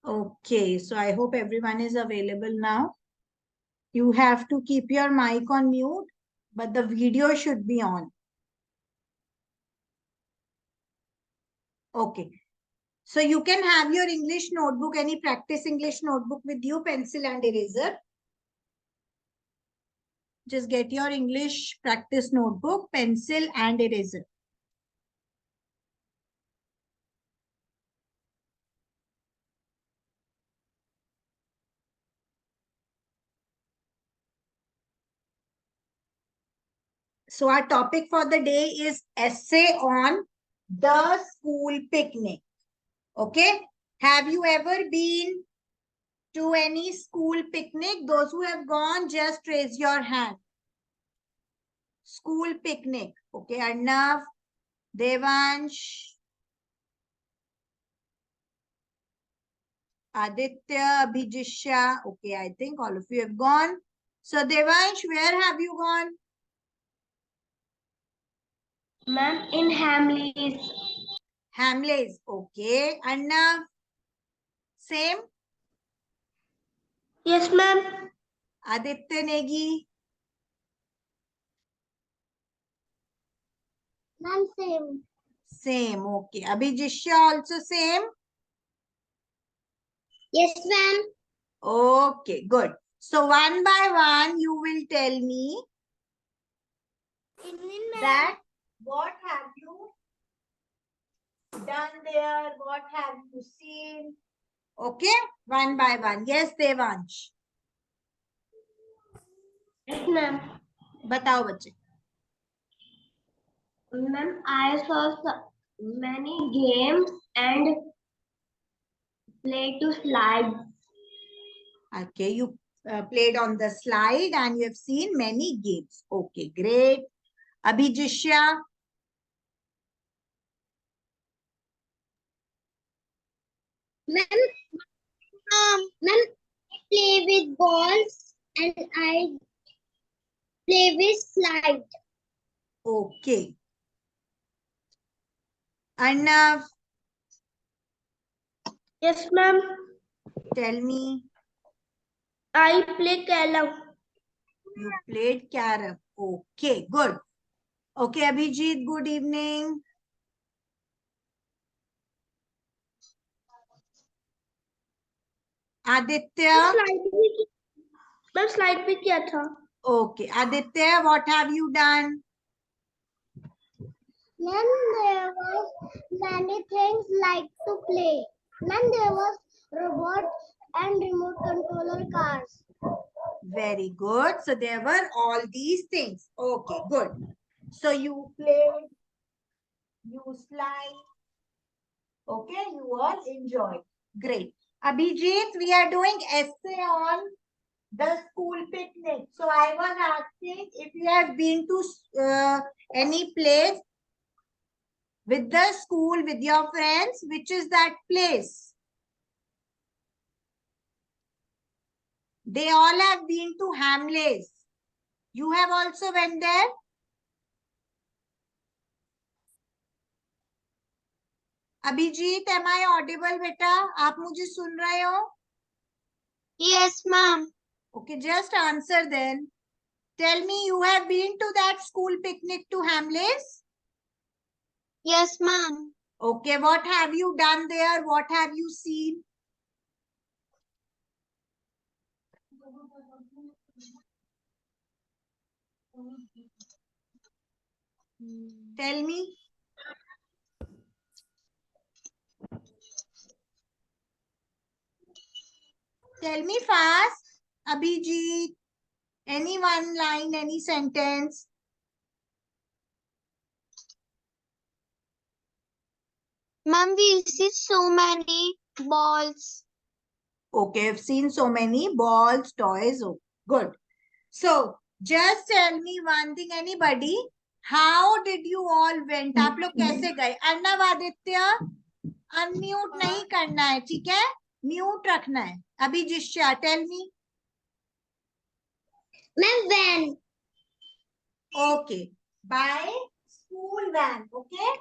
Okay, so I hope everyone is available now. You have to keep your mic on mute, but the video should be on. Okay. So you can have your English notebook, any practice English notebook with you, pencil and eraser. Just get your English practice notebook, pencil and eraser. So our topic for the day is essay on the school picnic. Okay. Have you ever been to any school picnic? Those who have gone, just raise your hand. School picnic. Okay, Arnav, Devansh, Aditya, Abhijisha. Okay, I think all of you have gone. So Devansh, where have you gone? Ma'am, in Hamleys. Hamleys. Okay. Arnav, same. Yes, ma'am. Aditya Negi. Ma'am, same. Same. Okay. Abhijisha also same. Yes, ma'am. Okay, good. So one by one, you will tell me that what have you done there, what have you seen. Okay, one by one. Yes, Devansh. Yes, ma'am. बताओ बच्चे. Ma'am, I saw many games and play to slide. Okay, you played on the slide and you have seen many games. Okay, great. Abhijisha. Ma'am, ma'am, I play with balls and I play with slide. Okay. Arnav, Yes, ma'am. tell me. I play Kalam. You played carom. Okay, good. Okay, Abhijit, good evening. Aditya. Ma'am slide पे क्या था? Okay, Aditya, what have you done? Ma'am, there was many things like to play. Ma'am, there was robot and remote controller cars. Very good. So there were all these things. Okay, good. So you played, you slide. Okay, you all enjoyed. Great. Abhijit, we are doing essay on the school picnic. So I was asking if you have been to any place with the school, with your friends, which is that place? They all have been to Hamleys. You have also went there? Abhijit, am I audible बेटा? आप मुझे सुन रहे हो? Yes, ma'am. Okay, just answer then. Tell me, you have been to that school picnic to Hamleys? Yes, ma'am. Okay, what have you done there? What have you seen? Tell me. Tell me fast. Abhijit, any one line, any sentence. Ma'am, we see so many balls. Okay, I've seen so many balls, toys. Oh, good. So, just tell me one thing, anybody. How did you all went? आप लोग कैसे गए? Arnav, Aditya, unmute नहीं करना है, ठीक है? Mute रखना है. अभिजिष्या, tell me. Ma'am, van. Okay. By school van. Okay.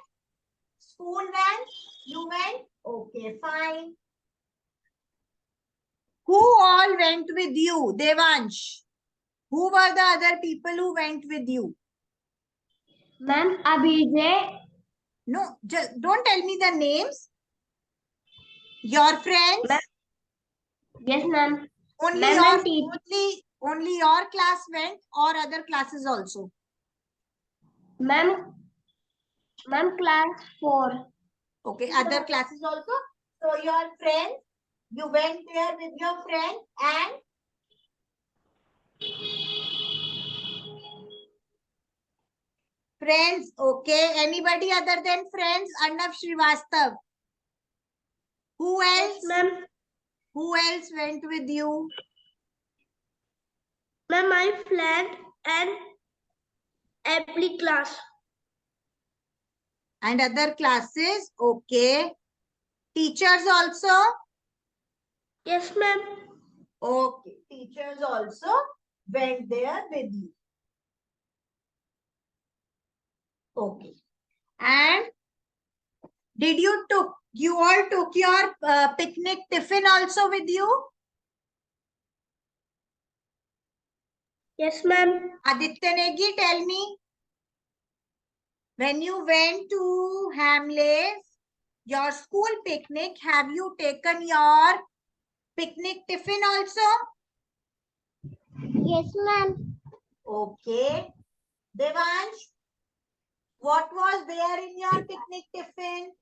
School van. You went. Okay, fine. Who all went with you? Devansh. Who were the other people who went with you? Ma'am, Abhijay. No, just don't tell me the names. Your friends? Ma'am. Yes, ma'am. Only Ma'am your and teacher. only your class went or other classes also? Ma'am, class 4. Okay, other classes also. So your friends, you went there with your friend and friends. Okay, anybody other than friends? Arnav Srivastav. Who else? Yes, ma'am. Who else went with you? Ma'am, my friend and every class. And other classes. Okay. Teachers also? Yes, ma'am. Okay. Teachers also went there with you. Okay. And did you all took your picnic tiffin also with you? Yes, ma'am. Aditya Negi, tell me. When you went to Hamleys, your school picnic, have you taken your picnic tiffin also? Yes, ma'am. Okay. Devansh, what was there in your picnic tiffin?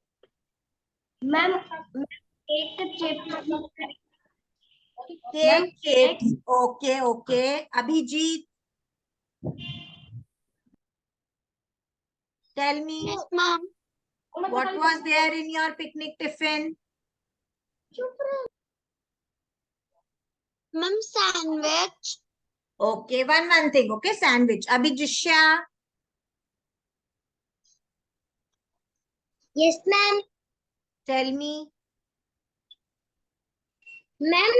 Ma'am, cake chips. Cake chips. Okay, okay. Abhijit, tell me. Yes, ma'am. What was there in your picnic tiffin? Ma'am, sandwich. Okay, one thing. Okay, sandwich. Abhijishya, Yes, ma'am. tell me. Ma'am.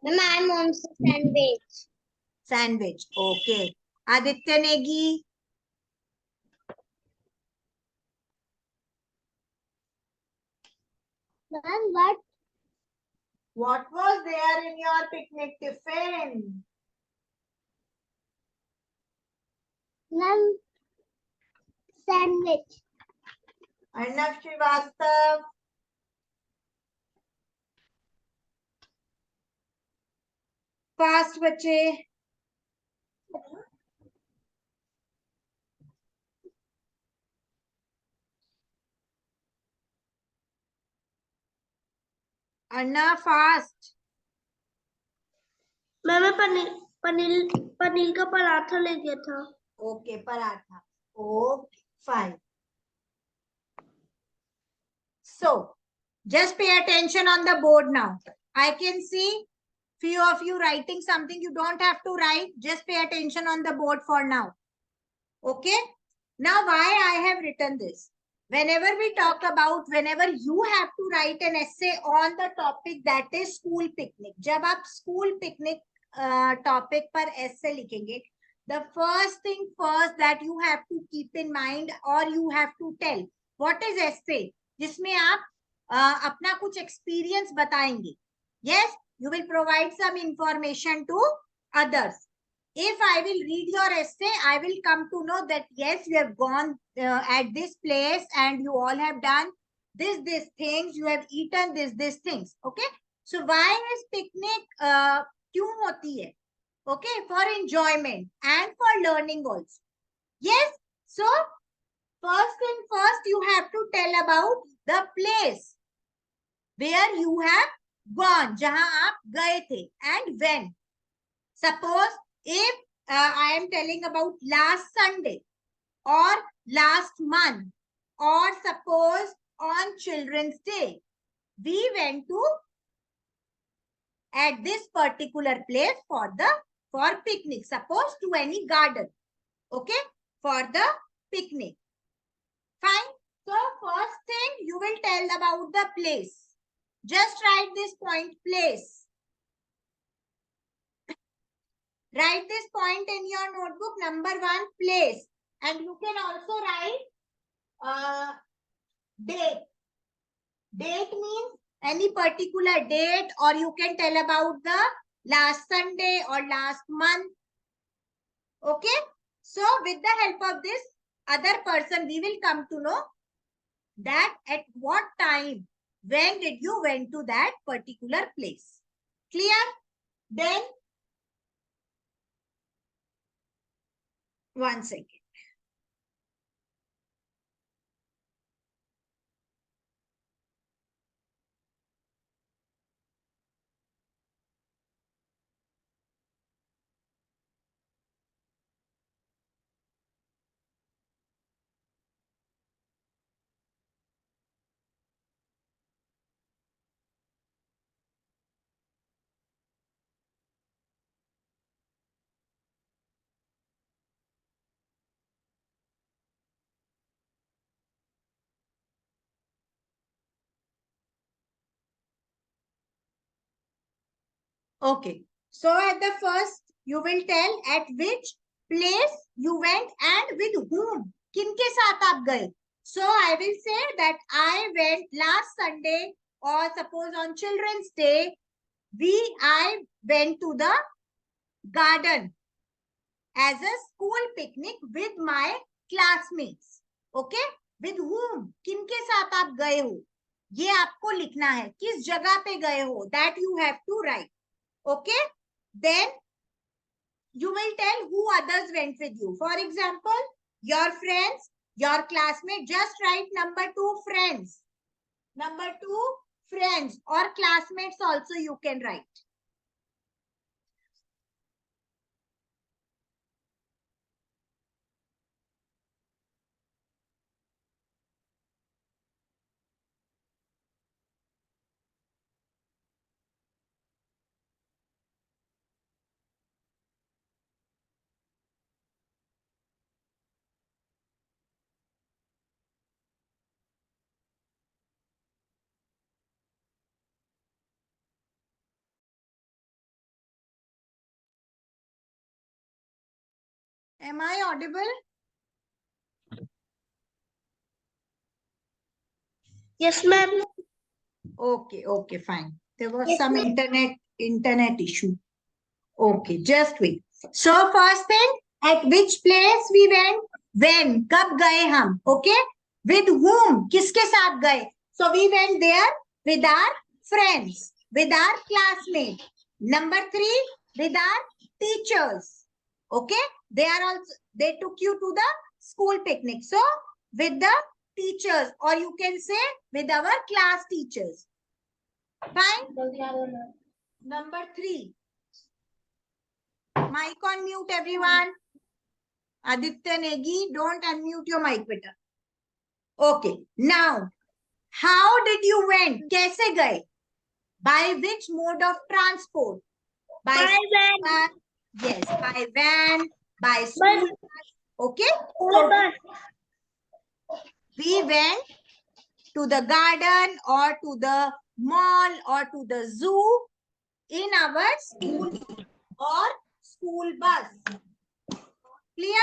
Ma'am, I'm also sandwich. Sandwich. Okay. Aditya Negi, Ma'am, what? what was there in your picnic tiffin? Ma'am, sandwich. Arnav Srivastav, fast बच्चे. Anna, fast. मैं पनीर का पराठा ले गया था. Okay, paratha. Okay, fine. So, just pay attention on the board now. I can see few of you writing something. You don't have to write. Just pay attention on the board for now. Okay. Now, why I have written this? Whenever we talk about, whenever you have to write an essay on the topic that is school picnic. जब आप school picnic topic पर essay लिखेंगे, the first thing first that you have to keep in mind or you have to tell what is essay, जिसमें आप अपना कुछ experience बताएंगे. Yes, you will provide some information to others. If I will read your essay, I will come to know that yes, you have gone at this place and you all have done this things, you have eaten this things. Okay. So why is picnic क्यों होती है? Okay, for enjoyment and for learning also. Yes. So first thing first, you have to tell about the place where you have gone, जहां आप गए थे, and when. Suppose if I am telling about last Sunday or last month, or suppose on Children's Day, we went to at this particular place for picnic. Suppose to any garden, okay, for the picnic. Fine. So first thing you will tell about the place. Just write this point, place. Write this point in your notebook, number 1, place. And you can also write date. Date means any particular date, or you can tell about the last Sunday or last month. Okay. So with the help of this other person, we will come to know that at what time, when did you went to that particular place. Clear? Then, one second. Okay. So at the first, you will tell at which place you went and with whom. किनके साथ आप गए? So I will say that I went last Sunday, or suppose on Children's Day, I went to the garden as a school picnic with my classmates. Okay? With whom? किनके साथ आप गए हो? ये आपको लिखना है. किस जगह पे गए हो? That you have to write. Okay? Then you will tell who others went with you. For example, your friends, your classmate. Just write number 2, friends. Number 2, friends, or classmates also you can write. Am I audible? Yes, ma'am. Okay, fine. There was Yes, some ma'am. internet issue. Okay, just wait. So first thing, at which place we went? When? कब गए हम? Okay? With whom? किसके साथ गए? So we went there with our friends, with our classmates. Number 3, with our teachers. Okay? They took you to the school picnic. So with the teachers, or you can say with our class teachers. Fine? Number 3. Mic on mute, everyone. Aditya Negi, don't unmute your mic, beta. Okay. Now, how did you went? कैसे गए? By which mode of transport? By van. yes, by van, by school bus. Okay. So we went to the garden or to the mall or to the zoo in our school or school bus. Clear?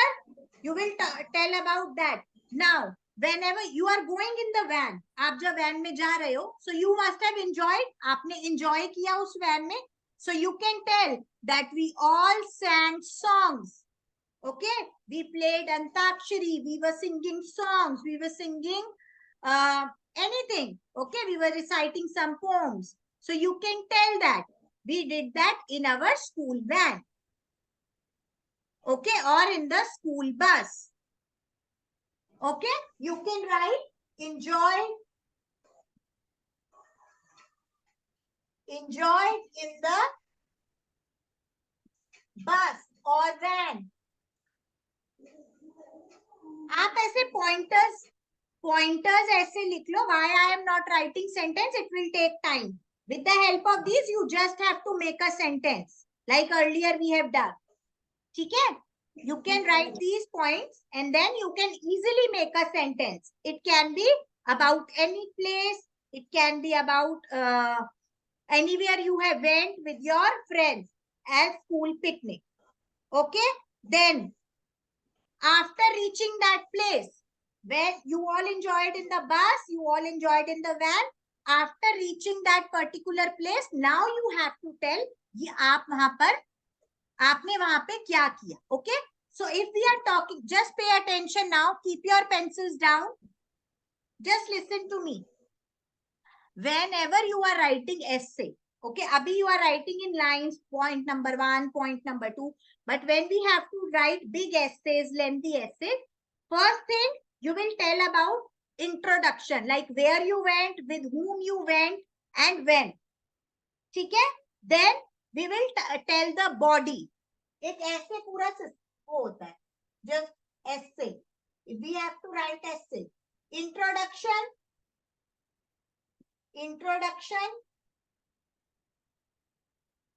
You will tell about that. Now, whenever you are going in the van, आप जब van में जा रहे हो, so you must have enjoyed. आपने enjoy किया उस van में. So you can tell that we all sang songs. Okay, we played Antakshari. We were singing songs. We were singing anything. Okay, we were reciting some poems. So you can tell that we did that in our school van. Okay, or in the school bus. Okay, you can write enjoyed in the bus or van. आप ऐसे pointers ऐसे लिख लो. Why I am not writing sentence? It will take time. With the help of these, you just have to make a sentence like earlier we have done. ठीक है? You can write these points and then you can easily make a sentence. It can be about any place. It can be about anywhere you have went with your friends as school picnic. Okay? Then after reaching that place where you all enjoyed in the bus, you all enjoyed in the van, after reaching that particular place, now you have to tell ये आप वहां पर आपने वहां पे क्या किया. Okay, so if we are talking, just pay attention now, keep your pencils down, just listen to me. Whenever you are writing essay, okay, abhi you are writing in lines, point number 1, point number 2, but when we have to write big essays, lengthy essays, first thing you will tell about introduction, like where you went, with whom you went, and when. ठीक है? Then we will tell the body. एक ऐसे पूरा वो होता है, just essay. If we have to write essay, introduction,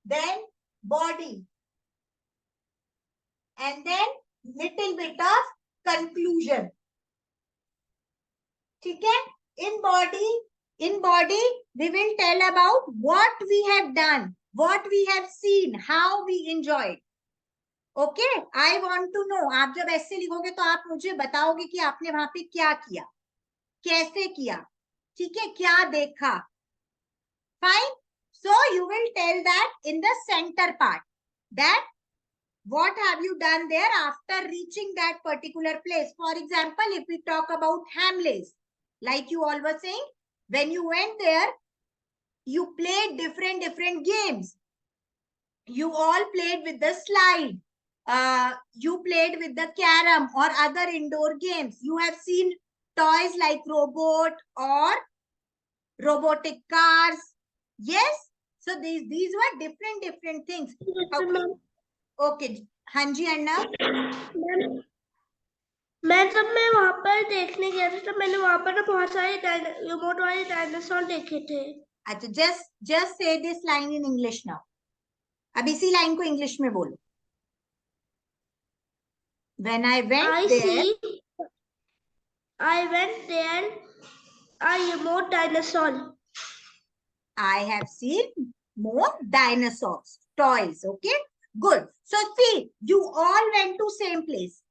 then body, and then little bit of conclusion. ठीक है? In body we will tell about what we have done, what we have seen, how we enjoyed. Okay, I want to know. आप जब ऐसे लिखोगे तो आप मुझे बताओगे कि आपने वहां पे क्या किया, कैसे किया, ठीक है, क्या देखा. Fine. So you will tell that in the center part, that what have you done there after reaching that particular place. For example, if we talk about Hamleys, like you all were saying, when you went there, you played different games. You all played with the slide. You played with the carom or other indoor games. You have seen toys like robot or robotic cars. Yes. So these were different things. Okay. Okay. हाँ जी अन्ना. मैं जब मैं वहाँ पर देखने गया था तो मैंने वहाँ पर ना बहुत सारे रिमोट वाले डायनासोर देखे थे. अच्छा, just say this line in English now. अब इसी लाइन को इंग्लिश में बोलो. When I went there, a remote dinosaur. I have seen more dinosaurs, toys. Okay, good. So see, you all went to same place.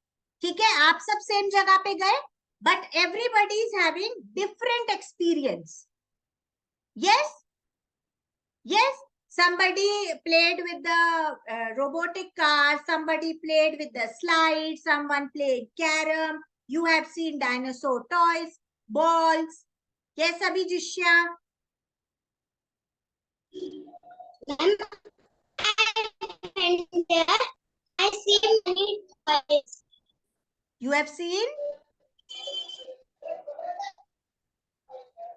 ठीक है, आप सब same जगह पे गए, but everybody is having different experience. Yes, yes. Somebody played with the robotic car, somebody played with the slide, someone played carom. You have seen dinosaur toys, balls. Yes, Abhijishya? I see many toys. You have seen?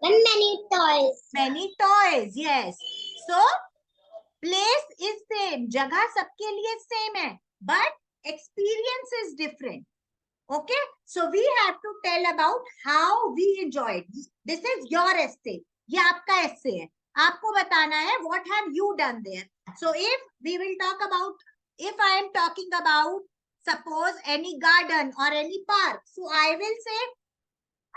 Many toys. Many toys, yes. So, place is same. जगह सबके लिए same है. But experience is different. Okay? So, we have to tell about how we enjoyed. This is your essay. ये आपका essay है. आपको बताना है what have you done there. So, if we will talk about, if I am talking about, suppose any garden or any park. So, I will say,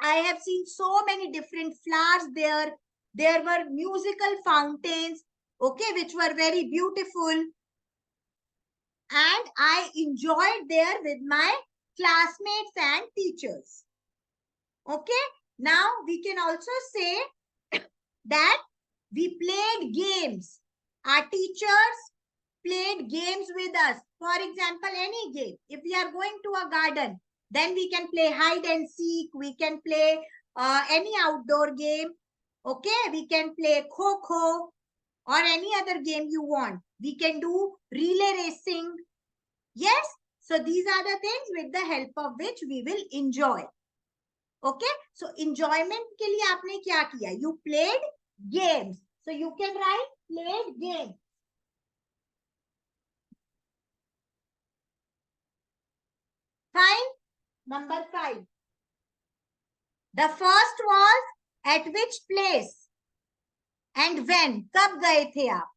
I have seen so many different flowers there. There were musical fountains, okay, which were very beautiful. And I enjoyed there with my classmates and teachers. Okay, now we can also say that we played games. Our teachers played games with us. For example, any game. If we are going to a garden, then we can play hide and seek. We can play any outdoor game. Okay, we can play kho-kho or any other game you want. We can do relay racing. Yes, so these are the things with the help of which we will enjoy. Okay, so enjoyment के लिए आपने क्या किया? You played games. So you can write played games. Fine. Number 5. The first was at which place and when. कब गए थे आप?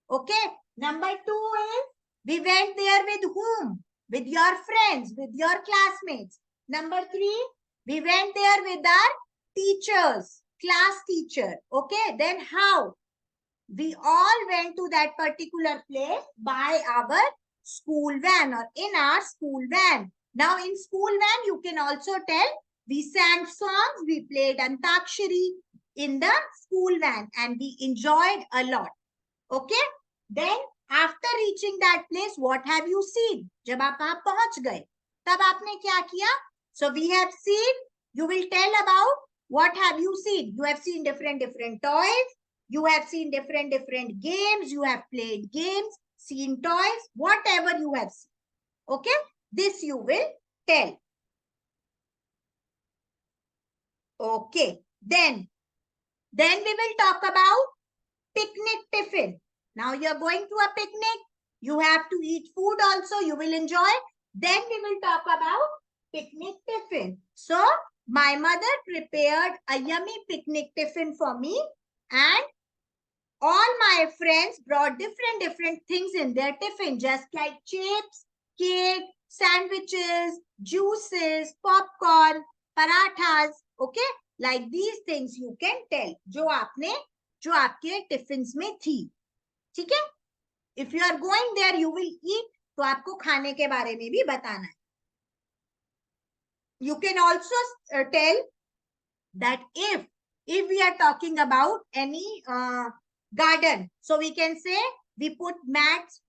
Okay. Number 2 is we went there with whom? With your friends, with your classmates. Number 3, we went there with our teachers, class teacher. Okay. Then how? We all went to that particular place by our school van or in our school van. Now in school van, you can also tell we sang songs, we played Antakshari. in the school van and we enjoyed a lot. Okay? Then after reaching that place, what have you seen? जब आप वहां पहुंच गए, तब आपने क्या किया? So we have seen, you will tell about what have you seen. You have seen different toys. You have seen different games. You have played games, seen toys, whatever you have seen. Okay? This you will tell. Okay. Then we will talk about picnic tiffin. Now you're going to a picnic. You have to eat food also. You will enjoy. Then we will talk about picnic tiffin. So my mother prepared a yummy picnic tiffin for me, and all my friends brought different things in their tiffin, just like chips, cake, sandwiches, juices, popcorn, parathas. Okay, like these things you can tell जो आपके tiffins में थी. ठीक है? If you are going there, you will eat. तो आपको खाने के बारे में भी बताना है. You can also tell that if we are talking about any garden, so we can say we put mats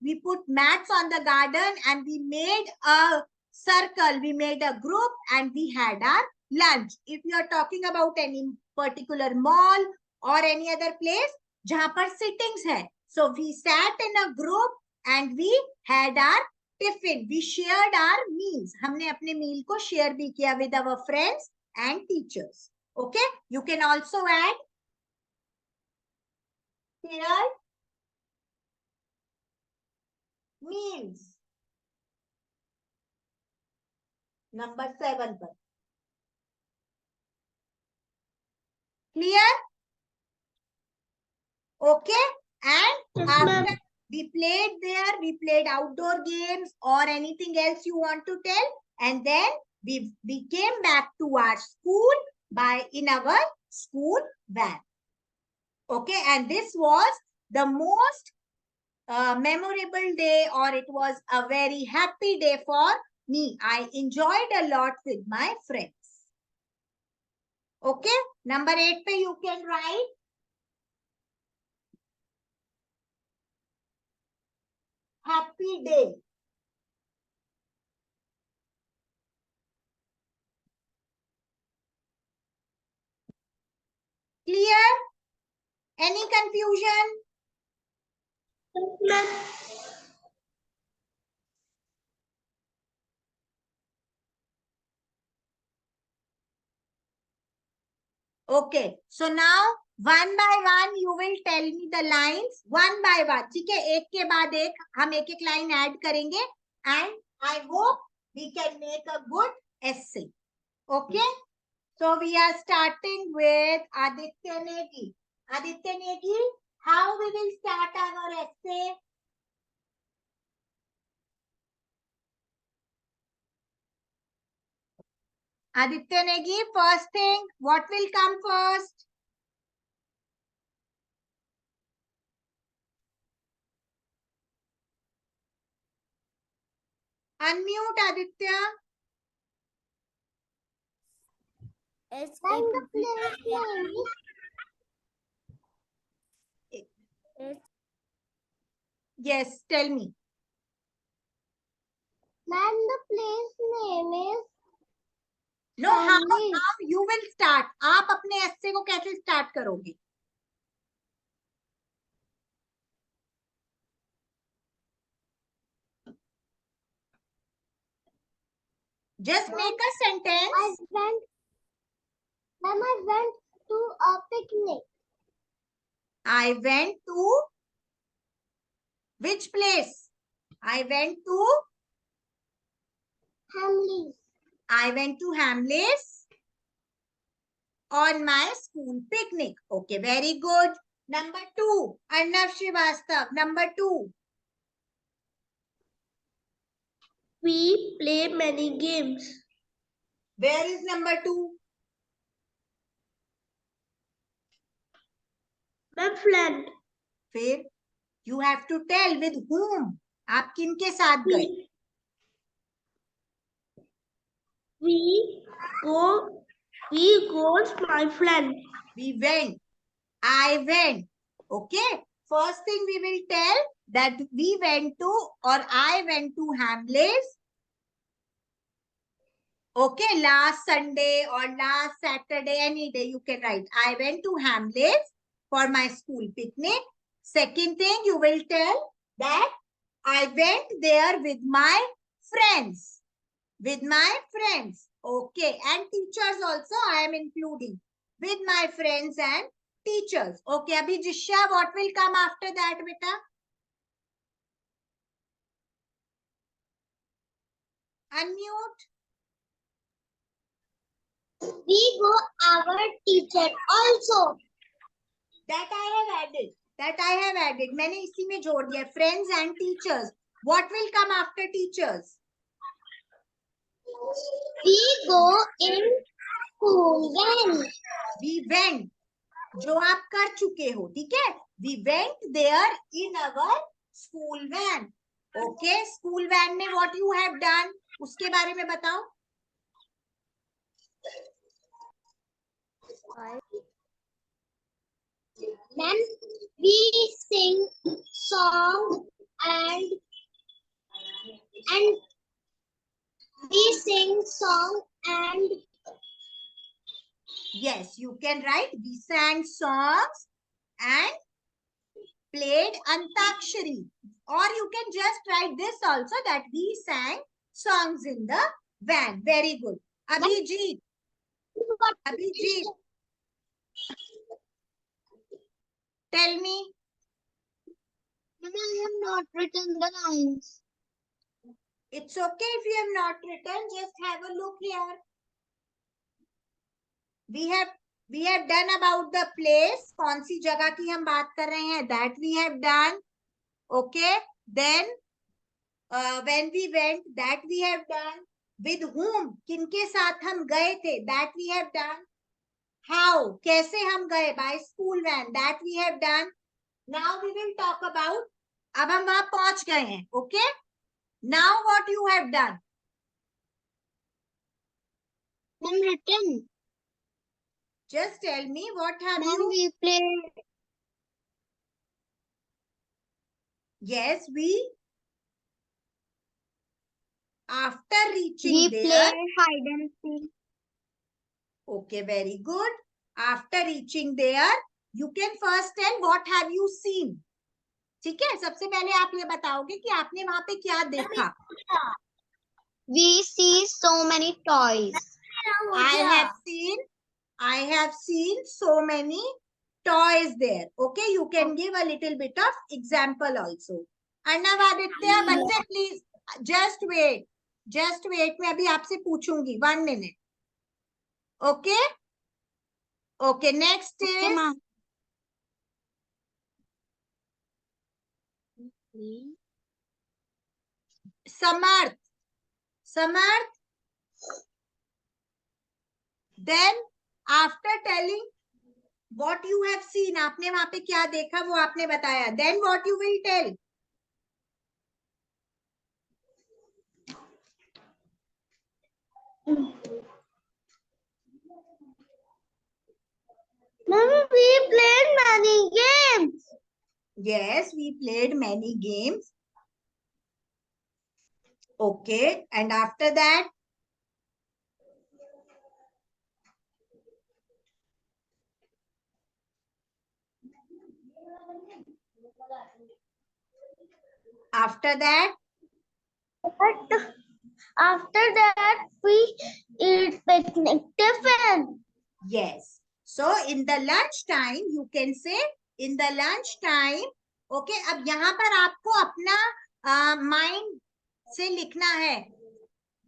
on the garden and we made a circle, we made a group and we had our lunch. If you are talking about any particular mall or any other place जहां पर sittings है, so we sat in a group and we had our tiffin, we shared our meals. हमने अपने meal को share भी किया with our friends and teachers. Okay, you can also add shared meals. Number 7 पर. Clear? Okay, and Yes, after ma'am. we played there, we played outdoor games or anything else you want to tell, and then we came back to our school in our school van. Okay, and this was the most memorable day, or it was a very happy day for me. I enjoyed a lot with my friends. Okay, number 8 pe you can write happy day. Clear? Any confusion? Yes, ma'am. Okay, so now one by one you will tell me the lines one by one. ठीक है, एक के बाद एक हम एक line add करेंगे and I hope we can make a good essay. Okay, so we are starting with Aditya Negi. Aditya Negi, how we will start our essay? Aditya Negi, first thing, what will come first? Unmute Aditya. And the place name is Yes, tell me. and the place name is No, how Families. you will start? आप अपने essay को कैसे start करोगे? Just make a sentence. I went to a picnic. I went to which place? I went to Families. I went to Hamleys on my school picnic. Okay, very good. Number 2, Arnav Srivastav. Number 2. We play many games. Where is number 2? My friend. फिर you have to tell with whom. आप किनके साथ गए? We go We goes, my friend. We went. I went. Okay. First thing we will tell that we went to or I went to Hamleys. Okay, last Sunday or last Saturday, any day you can write. I went to Hamleys for my school picnic. Second thing you will tell that I went there with my friends. With my friends. Okay, and teachers also I am including. With my friends and teachers. Okay, Abhi Jisha, what will come after that, beta? Unmute. We go our teacher also. That I have added. That I have added. मैंने इसी में जोड़ दिया. Friends and teachers. What will come after teachers? We go in school van. We went. जो आप कर चुके हो, ठीक है? We went there in our school van. Okay, school van में what you have done? उसके बारे में बताओ. Then we sing song and we sing song and Yes, you can write. We sang songs and played Antakshari. Or you can just write this also that we sang songs in the van. Very good. Abhijit. Abhijit. Tell me. Mama, I have not written the lines. It's okay if you have not written. Just have a look here. We have done about the place. कौन सी जगह की हम बात कर रहे हैं? That we have done. Okay. Then when we went, that we have done. With whom? किनके साथ हम गए थे? That we have done. How? कैसे हम गए? By school van. That we have done. Now we will talk about. अब हम वहां पहुंच गए हैं. Okay. Now what you have done? Mom, written. Just tell me what have Mom, you? we played. Yes, we. After reaching We there. played hide and seek. Okay, very good. After reaching there, you can first tell what have you seen. ठीक है, सबसे पहले आप ये बताओगे कि आपने वहां पे क्या देखा. We see so many toys. I have seen so many toys there. Okay, you can give a little bit of example also. Arnav Aditya, बच्चे please just wait. Just wait. मैं अभी आपसे पूछूंगी. 1 minute. Okay. Okay. Next is. Okay, Mom. Samarth. Samarth. Then after telling what you have seen, आपने वहां पे क्या देखा वो आपने बताया. Then what you will tell? Mom, we played many games. Yes, we played many games. Okay, and after that? After that? But after that, we eat picnic tiffin. Yes. So in the lunch time, you can say in the lunch time. Okay, अब यहाँ पर आपको अपना mind से लिखना है.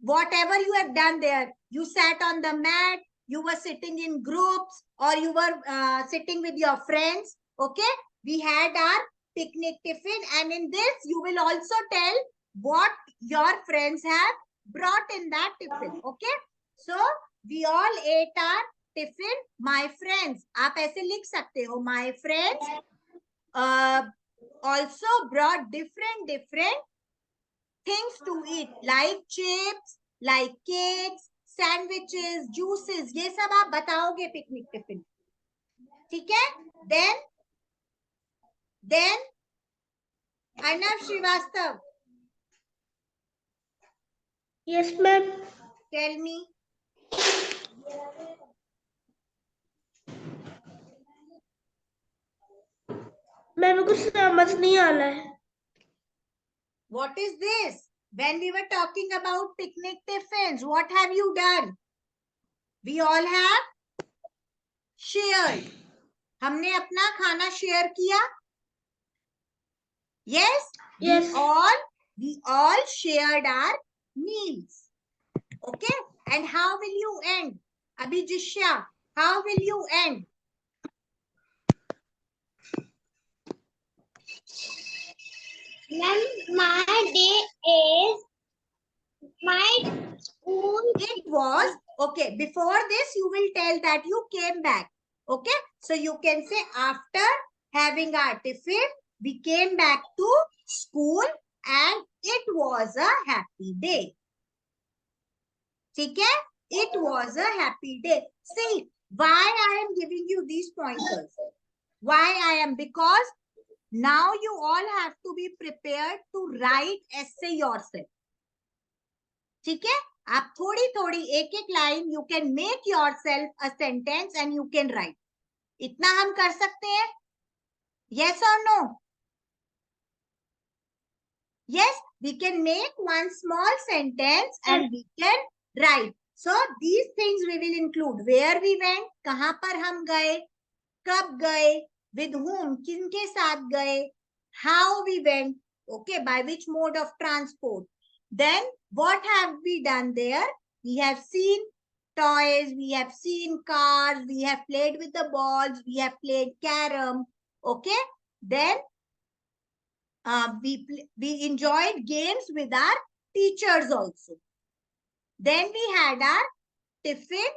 Whatever you have done there, you sat on the mat, you were sitting in groups, or you were sitting with your friends. Okay, we had our picnic tiffin, and in this you will also tell what your friends have brought in that tiffin. Okay, so we all ate our tiffin. My friends, आप ऐसे लिख सकते हो. My friends also brought different things to eat, like chips, like cakes, sandwiches, juices, ये सब आप बताओगे picnic tiffin, ठीक है? Then Arnav Srivastava, Yes, ma'am. Tell me. Ma'am कुछ समझ नहीं आ रहा है. What is this? When we were talking about picnic tiffins, what have you done? We all have shared. हमने अपना खाना शेयर किया. Yes? Yes. We all shared our meals. Okay? And how will you end? Abhijishya, how will you end? Ma'am, my day is my school. It was, okay, before this you will tell that you came back. Okay? So you can say after having our tiffin, we came back to school and it was a happy day. Okay? It was a happy day. See, why I am giving you these pointers? Why I am? Because now you all have to be prepared to write essay yourself. ठीक है? आप थोड़ी थोड़ी एक एक line you can make yourself a sentence and you can write. इतना हम कर सकते हैं? Yes or no? Yes, we can make one small sentence and we can write. So these things we will include. Where we went, कहाँ पर हम गए, कब गए, with whom, किनके साथ गए, how we went, okay, by which mode of transport. Then what have we done there? We have seen toys, we have seen cars, we have played with the balls, we have played carom, okay. Then we enjoyed games with our teachers also. Then we had our tiffin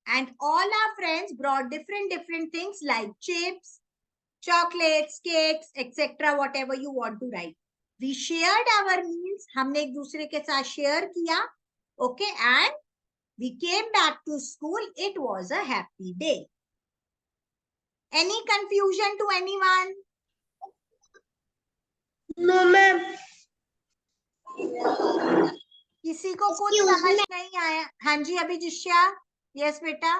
and all our friends brought different things like chips, chocolates, cakes, etc. Whatever you want to write. We shared our meals. हमने एक दूसरे के साथ share किया. Okay, and we came back to school. It was a happy day. Any confusion to anyone? No, ma'am. किसी को कुछ समझ नहीं आया? हाँ जी अभिजिष्या. Yes बेटा.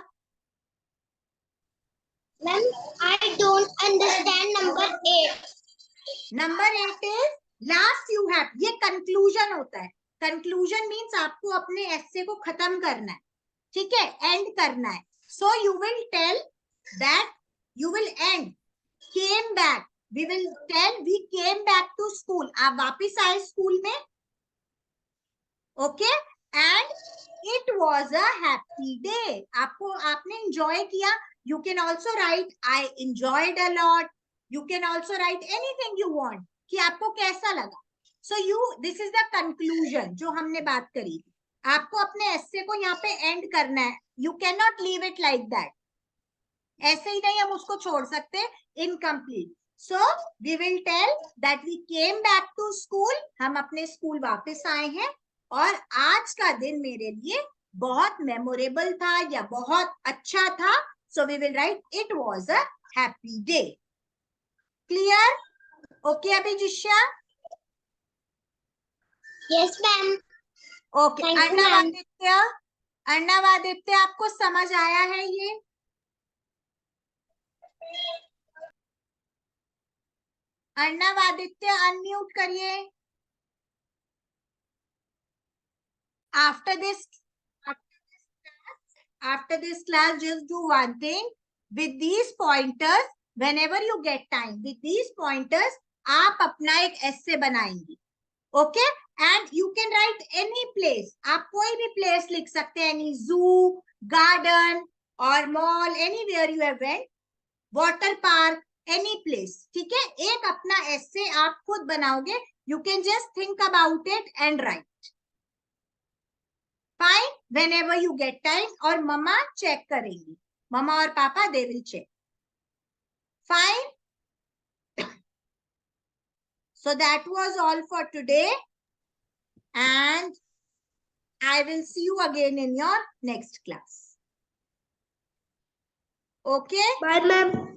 Ma'am, I don't understand number 8. Number 8 is last you have. ये conclusion होता है. Conclusion means आपको अपने essay को खत्म करना है. ठीक है? End करना है. So you will tell that you will end. Came back. We will tell we came back to school. आप वापिस आए स्कूल में. Okay? And it was a happy day. आपने enjoy किया. You can also write I enjoyed a lot. You can also write anything you want. कि आपको कैसा लगा. So this is the conclusion जो हमने बात करी. आपको अपने essay को यहाँ पे end करना है. You cannot leave it like that. ऐसे ही नहीं हम उसको छोड़ सकते incomplete. So we will tell that we came back to school. हम अपने स्कूल वापस आए हैं और आज का दिन मेरे लिए बहुत मेमोरेबल था या बहुत अच्छा था. So we will write it was a happy day. Clear? Okay Abhijishya? Yes, ma'am. Okay. Arnav Aditya आपको समझ आया है ये? अर्णव आदित्य अनम्यूट करिए. After this class, just do one thing. With these pointers, whenever you get time, with these pointers, आप अपना एक essay बनाएंगी. Okay? And you can write any place. आप कोई भी place लिख सकते हैं. Any zoo, garden or mall, anywhere you have went, water park, any place. ठीक है? एक अपना essay आप खुद बनाओगे. You can just think about it and write. Fine. Whenever you get time और मम्मा check करेंगी. मम्मा और पापा they will check. Fine. So that was all for today. And I will see you again in your next class. Okay? Bye, ma'am.